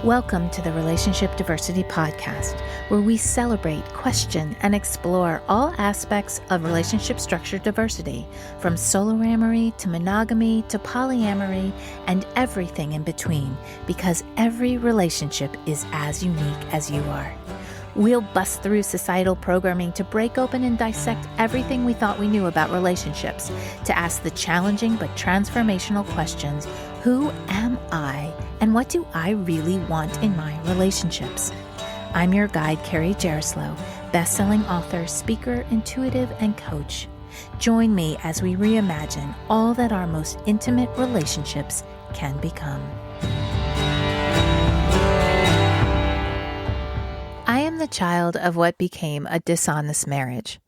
Welcome to the Relationship Diversity Podcast, where we celebrate, question, and explore all aspects of relationship structure diversity, from soloamory to monogamy to polyamory and everything in between, because every relationship is as unique as you are. We'll bust through societal programming to break open and dissect everything we thought we knew about relationships, to ask the challenging but transformational questions: who am I, and what do I really want in my relationships? I'm your guide, Carrie Jaroslaw, best-selling author, speaker, intuitive, and coach. Join me as we reimagine all that our most intimate relationships can become. I am the child of what became a dishonest marriage.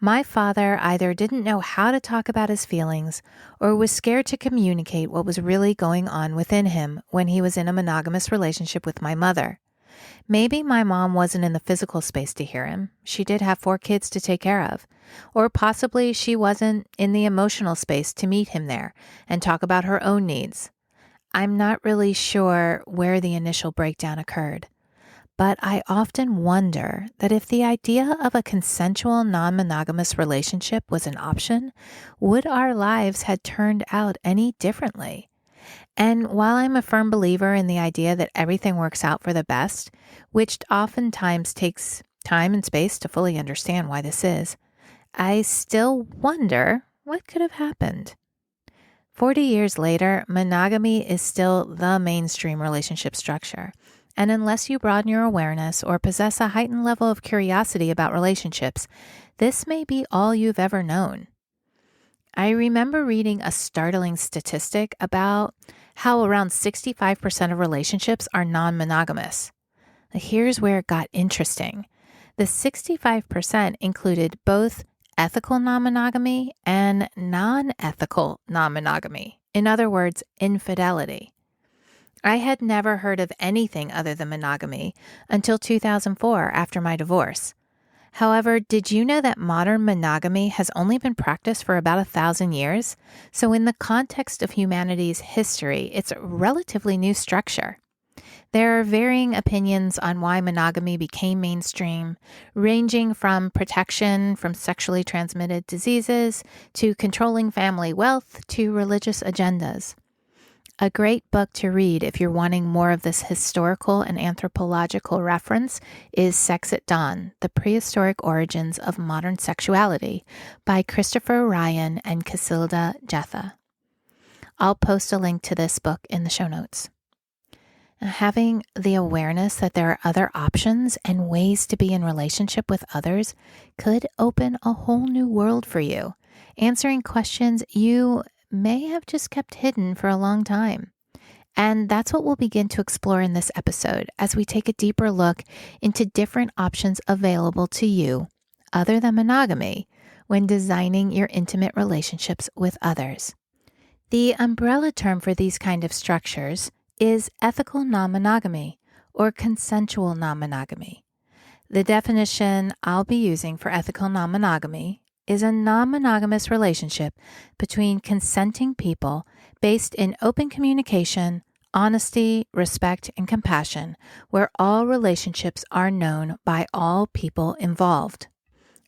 My father either didn't know how to talk about his feelings or was scared to communicate what was really going on within him when he was in a monogamous relationship with my mother. Maybe my mom wasn't in the physical space to hear him. She did have 4 kids to take care of. Or possibly she wasn't in the emotional space to meet him there and talk about her own needs. I'm not really sure where the initial breakdown occurred. But I often wonder that if the idea of a consensual non-monogamous relationship was an option, would our lives had turned out any differently? And while I'm a firm believer in the idea that everything works out for the best, which oftentimes takes time and space to fully understand why this is, I still wonder what could have happened. 40 years later, monogamy is still the mainstream relationship structure. And unless you broaden your awareness or possess a heightened level of curiosity about relationships, this may be all you've ever known. I remember reading a startling statistic about how around 65% of relationships are non-monogamous. Here's where it got interesting. The 65% included both ethical non-monogamy and non-ethical non-monogamy. In other words, infidelity. I had never heard of anything other than monogamy until 2004 after my divorce. However, did you know that modern monogamy has only been practiced for about 1,000 years? So in the context of humanity's history, it's a relatively new structure. There are varying opinions on why monogamy became mainstream, ranging from protection from sexually transmitted diseases to controlling family wealth to religious agendas. A great book to read if you're wanting more of this historical and anthropological reference is Sex at Dawn: The Prehistoric Origins of Modern Sexuality by Christopher Ryan and Cacilda, Jethá. I'll post a link to this book in the show notes. Having the awareness that there are other options and ways to be in relationship with others could open a whole new world for you, answering questions you may have just kept hidden for a long time. And that's what we'll begin to explore in this episode as we take a deeper look into different options available to you, other than monogamy, when designing your intimate relationships with others. The umbrella term for these kind of structures is ethical non-monogamy or consensual non-monogamy. The definition I'll be using for ethical non-monogamy is a non-monogamous relationship between consenting people based in open communication, honesty, respect, and compassion, where all relationships are known by all people involved.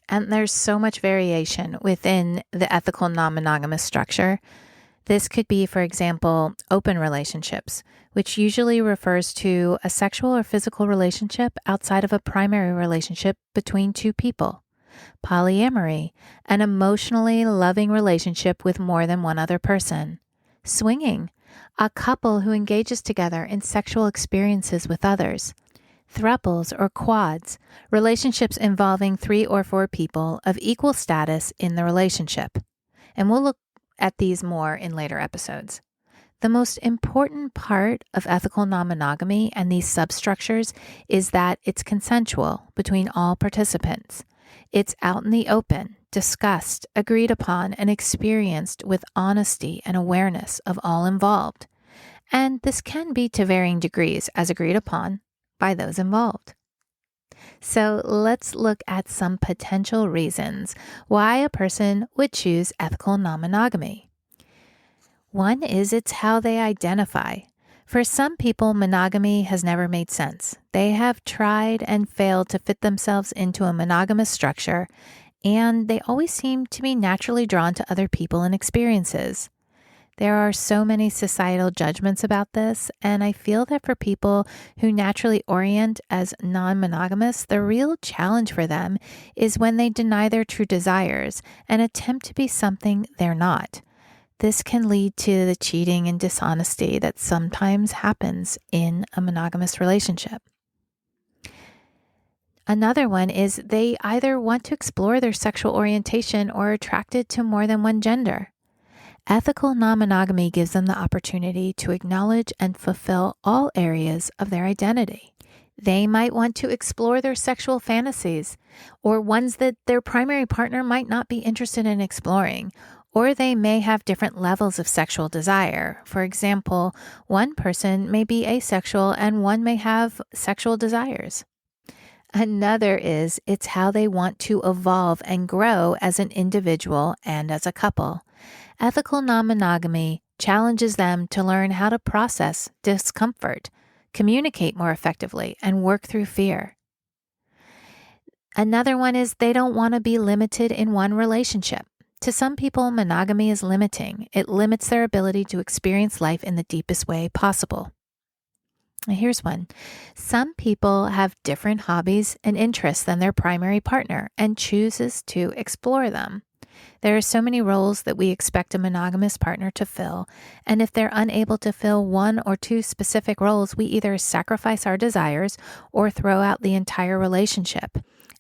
And there's so much variation within the ethical non-monogamous structure. This could be, for example, open relationships, which usually refers to a sexual or physical relationship outside of a primary relationship between 2 people. Polyamory, an emotionally loving relationship with more than one other person. Swinging, a couple who engages together in sexual experiences with others. Thruples or quads, relationships involving 3 or 4 people of equal status in the relationship. And we'll look at these more in later episodes. The most important part of ethical non-monogamy and these substructures is that it's consensual between all participants. It's out in the open, discussed, agreed upon, and experienced with honesty and awareness of all involved. And this can be to varying degrees as agreed upon by those involved. So let's look at some potential reasons why a person would choose ethical non-monogamy. One is it's how they identify. For some people, monogamy has never made sense. They have tried and failed to fit themselves into a monogamous structure, and they always seem to be naturally drawn to other people and experiences. There are so many societal judgments about this, and I feel that for people who naturally orient as non-monogamous, the real challenge for them is when they deny their true desires and attempt to be something they're not. This can lead to the cheating and dishonesty that sometimes happens in a monogamous relationship. Another one is they either want to explore their sexual orientation or are attracted to more than one gender. Ethical non-monogamy gives them the opportunity to acknowledge and fulfill all areas of their identity. They might want to explore their sexual fantasies or ones that their primary partner might not be interested in exploring, or they may have different levels of sexual desire. For example, one person may be asexual and one may have sexual desires. Another is it's how they want to evolve and grow as an individual and as a couple. Ethical non-monogamy challenges them to learn how to process discomfort, communicate more effectively, and work through fear. Another one is they don't want to be limited in one relationship. To some people, monogamy is limiting. It limits their ability to experience life in the deepest way possible. Here's one. Some people have different hobbies and interests than their primary partner and chooses to explore them. There are so many roles that we expect a monogamous partner to fill, and if they're unable to fill one or two specific roles, we either sacrifice our desires or throw out the entire relationship.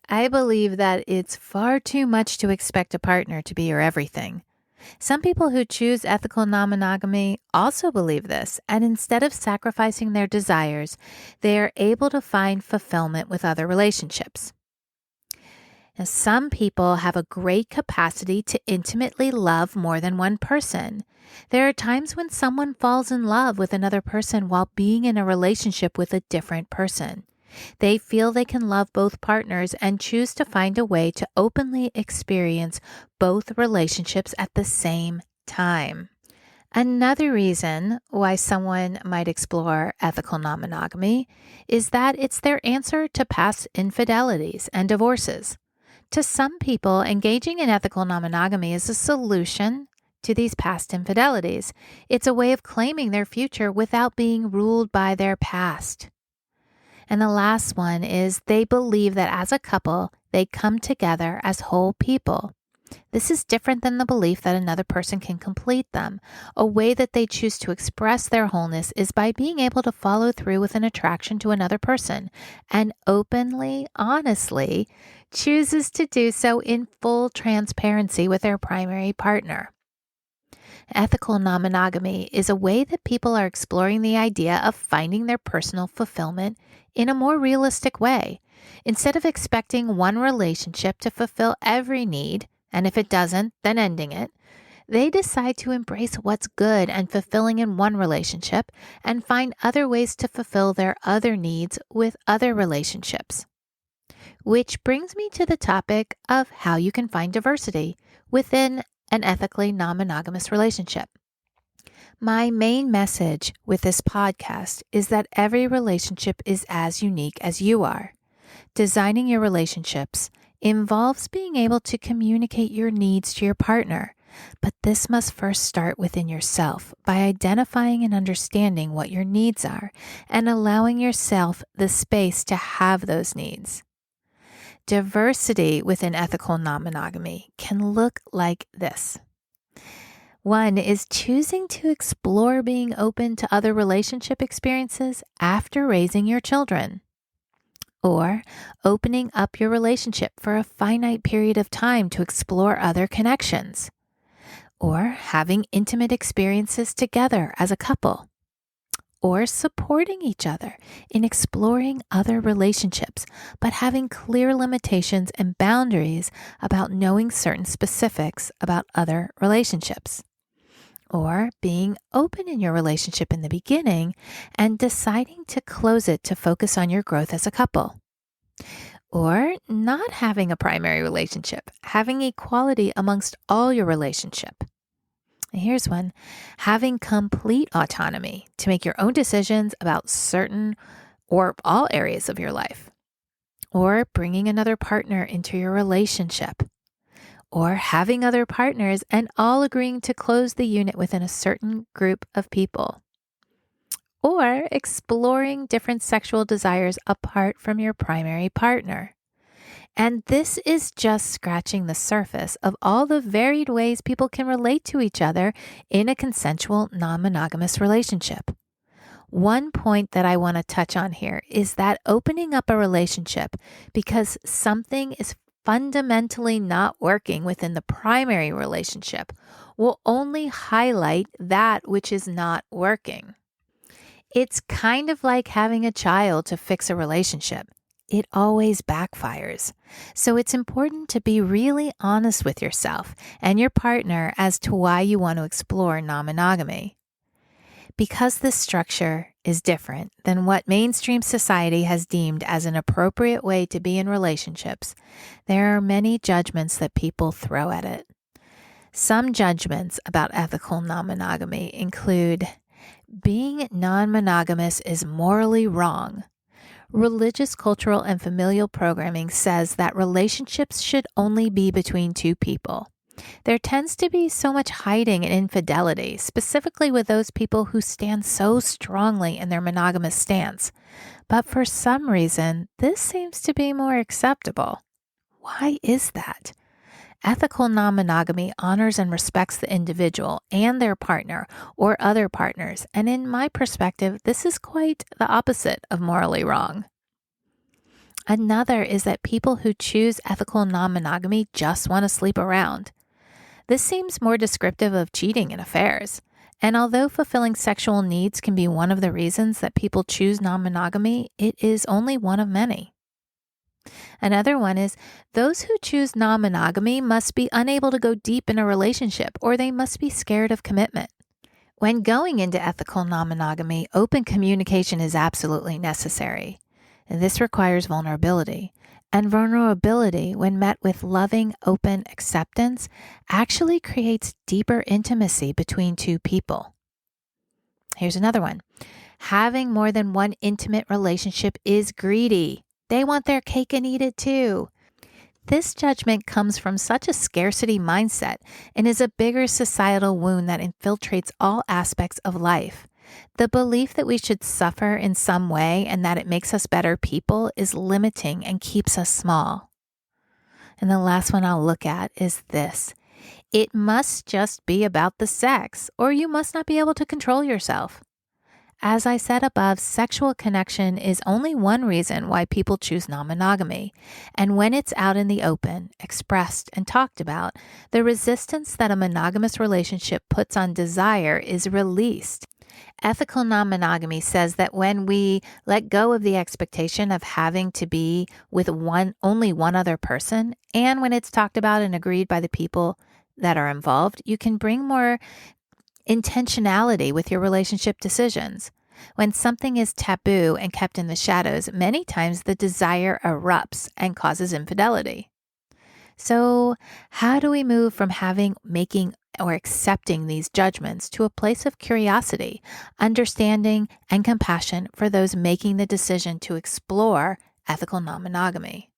I believe that it's far too much to expect a partner to be your everything. Some people who choose ethical non-monogamy also believe this, and instead of sacrificing their desires, they are able to find fulfillment with other relationships. Now, some people have a great capacity to intimately love more than one person. There are times when someone falls in love with another person while being in a relationship with a different person. They feel they can love both partners and choose to find a way to openly experience both relationships at the same time. Another reason why someone might explore ethical non-monogamy is that it's their answer to past infidelities and divorces. To some people, engaging in ethical non-monogamy is a solution to these past infidelities. It's a way of claiming their future without being ruled by their past. And the last one is they believe that as a couple, they come together as whole people. This is different than the belief that another person can complete them. A way that they choose to express their wholeness is by being able to follow through with an attraction to another person and openly, honestly, chooses to do so in full transparency with their primary partner. Ethical non-monogamy is a way that people are exploring the idea of finding their personal fulfillment in a more realistic way. Instead of expecting one relationship to fulfill every need, and if it doesn't, then ending it, they decide to embrace what's good and fulfilling in one relationship and find other ways to fulfill their other needs with other relationships. Which brings me to the topic of how you can find diversity within an ethically non-monogamous relationship. My main message with this podcast is that every relationship is as unique as you are. Designing your relationships involves being able to communicate your needs to your partner, but this must first start within yourself by identifying and understanding what your needs are and allowing yourself the space to have those needs. Diversity within ethical non-monogamy can look like this. One is choosing to explore being open to other relationship experiences after raising your children, or opening up your relationship for a finite period of time to explore other connections, or having intimate experiences together as a couple, or supporting each other in exploring other relationships, but having clear limitations and boundaries about knowing certain specifics about other relationships. Or being open in your relationship in the beginning and deciding to close it to focus on your growth as a couple. Or not having a primary relationship, having equality amongst all your relationship. Here's one: having complete autonomy to make your own decisions about certain or all areas of your life, or bringing another partner into your relationship, or having other partners and all agreeing to close the unit within a certain group of people, or exploring different sexual desires apart from your primary partner. And this is just scratching the surface of all the varied ways people can relate to each other in a consensual, non-monogamous relationship. One point that I want to touch on here is that opening up a relationship because something is fundamentally not working within the primary relationship will only highlight that which is not working. It's kind of like having a child to fix a relationship. It always backfires. So it's important to be really honest with yourself and your partner as to why you want to explore non-monogamy. Because this structure is different than what mainstream society has deemed as an appropriate way to be in relationships, there are many judgments that people throw at it. Some judgments about ethical non-monogamy include being non-monogamous is morally wrong. Religious, cultural, and familial programming says that relationships should only be between two people. There tends to be so much hiding and infidelity, specifically with those people who stand so strongly in their monogamous stance. But for some reason, this seems to be more acceptable. Why is that? Ethical non-monogamy honors and respects the individual and their partner or other partners, and in my perspective, this is quite the opposite of morally wrong. Another is that people who choose ethical non-monogamy just want to sleep around. This seems more descriptive of cheating in affairs, and although fulfilling sexual needs can be one of the reasons that people choose non-monogamy, it is only one of many. Another one is those who choose non-monogamy must be unable to go deep in a relationship, or they must be scared of commitment. When going into ethical non-monogamy, open communication is absolutely necessary. And this requires vulnerability. And vulnerability, when met with loving, open acceptance, actually creates deeper intimacy between two people. Here's another one. Having more than one intimate relationship is greedy. They want their cake and eat it too. This judgment comes from such a scarcity mindset and is a bigger societal wound that infiltrates all aspects of life. The belief that we should suffer in some way and that it makes us better people is limiting and keeps us small. And the last one I'll look at is this. It must just be about the sex, or you must not be able to control yourself. As I said above, sexual connection is only one reason why people choose non-monogamy. And when it's out in the open, expressed and talked about, the resistance that a monogamous relationship puts on desire is released. Ethical non-monogamy says that when we let go of the expectation of having to be with only one other person, and when it's talked about and agreed by the people that are involved, you can bring more intentionality with your relationship decisions. When something is taboo and kept in the shadows, many times the desire erupts and causes infidelity. So, how do we move from making, or accepting these judgments to a place of curiosity, understanding, and compassion for those making the decision to explore ethical non-monogamy?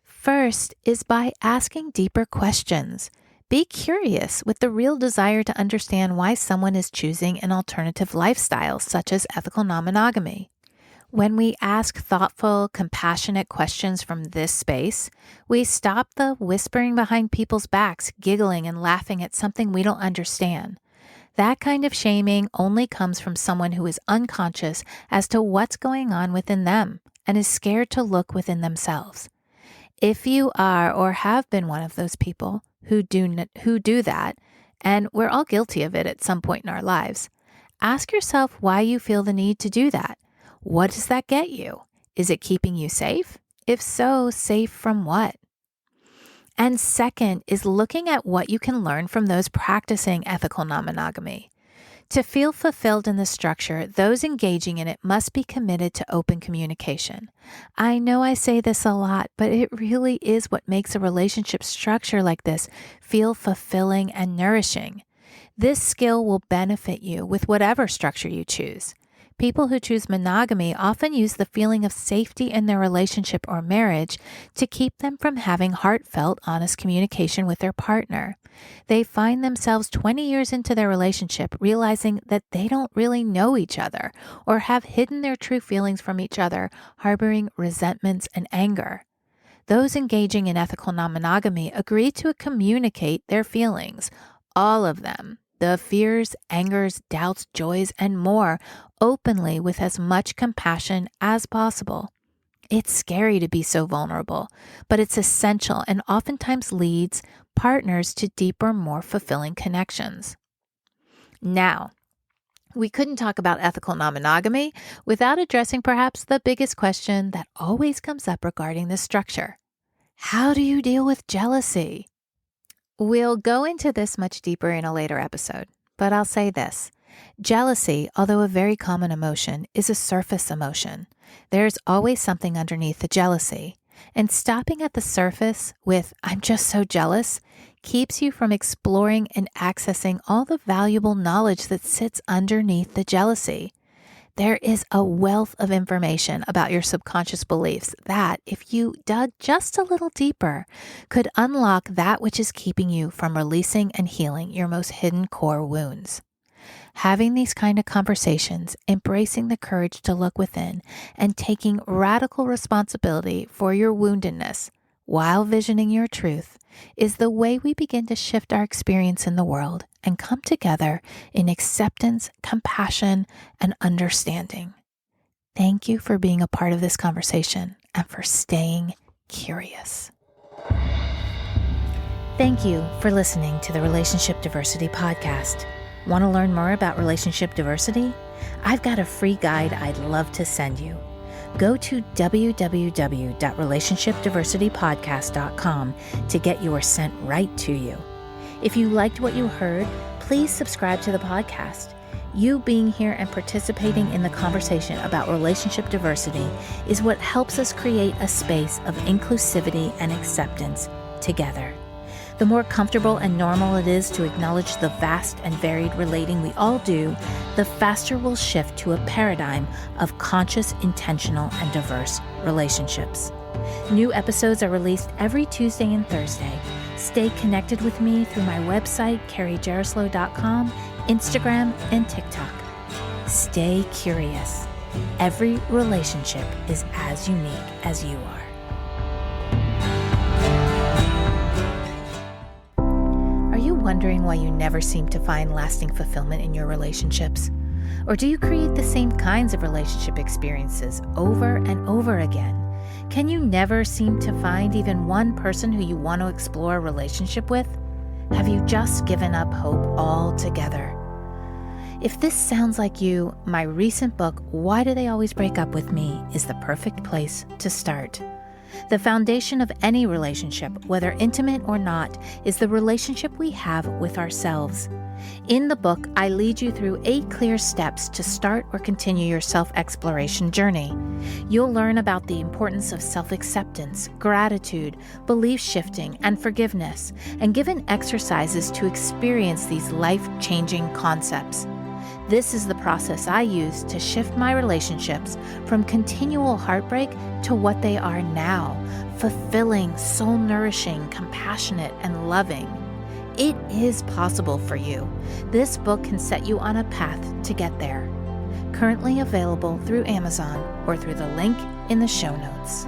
First is by asking deeper questions. Be curious with the real desire to understand why someone is choosing an alternative lifestyle, such as ethical non-monogamy. When we ask thoughtful, compassionate questions from this space, we stop the whispering behind people's backs, giggling and laughing at something we don't understand. That kind of shaming only comes from someone who is unconscious as to what's going on within them and is scared to look within themselves. If you are or have been one of those people who do that, and we're all guilty of it at some point in our lives, ask yourself why you feel the need to do that. What does that get you? Is it keeping you safe? If so, safe from what? And second is looking at what you can learn from those practicing ethical non-monogamy. To feel fulfilled in the structure, those engaging in it must be committed to open communication. I know I say this a lot, but it really is what makes a relationship structure like this feel fulfilling and nourishing. This skill will benefit you with whatever structure you choose. People who choose monogamy often use the feeling of safety in their relationship or marriage to keep them from having heartfelt, honest communication with their partner. They find themselves 20 years into their relationship realizing that they don't really know each other or have hidden their true feelings from each other, harboring resentments and anger. Those engaging in ethical non-monogamy agree to communicate their feelings, all of them, the fears, angers, doubts, joys, and more, openly with as much compassion as possible. It's scary to be so vulnerable, but it's essential and oftentimes leads partners to deeper, more fulfilling connections. Now, we couldn't talk about ethical non-monogamy without addressing perhaps the biggest question that always comes up regarding this structure. How do you deal with jealousy? We'll go into this much deeper in a later episode, but I'll say this. Jealousy, although a very common emotion, is a surface emotion. There's always something underneath the jealousy. And stopping at the surface with, "I'm just so jealous," keeps you from exploring and accessing all the valuable knowledge that sits underneath the jealousy. There is a wealth of information about your subconscious beliefs that, if you dug just a little deeper, could unlock that which is keeping you from releasing and healing your most hidden core wounds. Having these kind of conversations, embracing the courage to look within, and taking radical responsibility for your woundedness while visioning your truth is the way we begin to shift our experience in the world and come together in acceptance, compassion, and understanding. Thank you for being a part of this conversation and for staying curious. Thank you for listening to the Relationship Diversity Podcast. Want to learn more about relationship diversity? I've got a free guide I'd love to send you. Go to www.relationshipdiversitypodcast.com to get yours sent right to you. If you liked what you heard, please subscribe to the podcast. You being here and participating in the conversation about relationship diversity is what helps us create a space of inclusivity and acceptance together. The more comfortable and normal it is to acknowledge the vast and varied relating we all do, the faster we'll shift to a paradigm of conscious, intentional, and diverse relationships. New episodes are released every Tuesday and Thursday. Stay connected with me through my website, carriejaroslow.com, Instagram, and TikTok. Stay curious. Every relationship is as unique as you are. Wondering why you never seem to find lasting fulfillment in your relationships? Or do you create the same kinds of relationship experiences over and over again? Can you never seem to find even one person who you want to explore a relationship with? Have you just given up hope altogether? If this sounds like you, my recent book, Why Do They Always Break Up With Me, is the perfect place to start. The foundation of any relationship, whether intimate or not, is the relationship we have with ourselves. In the book, I lead you through 8 clear steps to start or continue your self-exploration journey. You'll learn about the importance of self-acceptance, gratitude, belief shifting, and forgiveness, and given exercises to experience these life-changing concepts. This is the process I use to shift my relationships from continual heartbreak to what they are now, fulfilling, soul-nourishing, compassionate, and loving. It is possible for you. This book can set you on a path to get there. Currently available through Amazon or through the link in the show notes.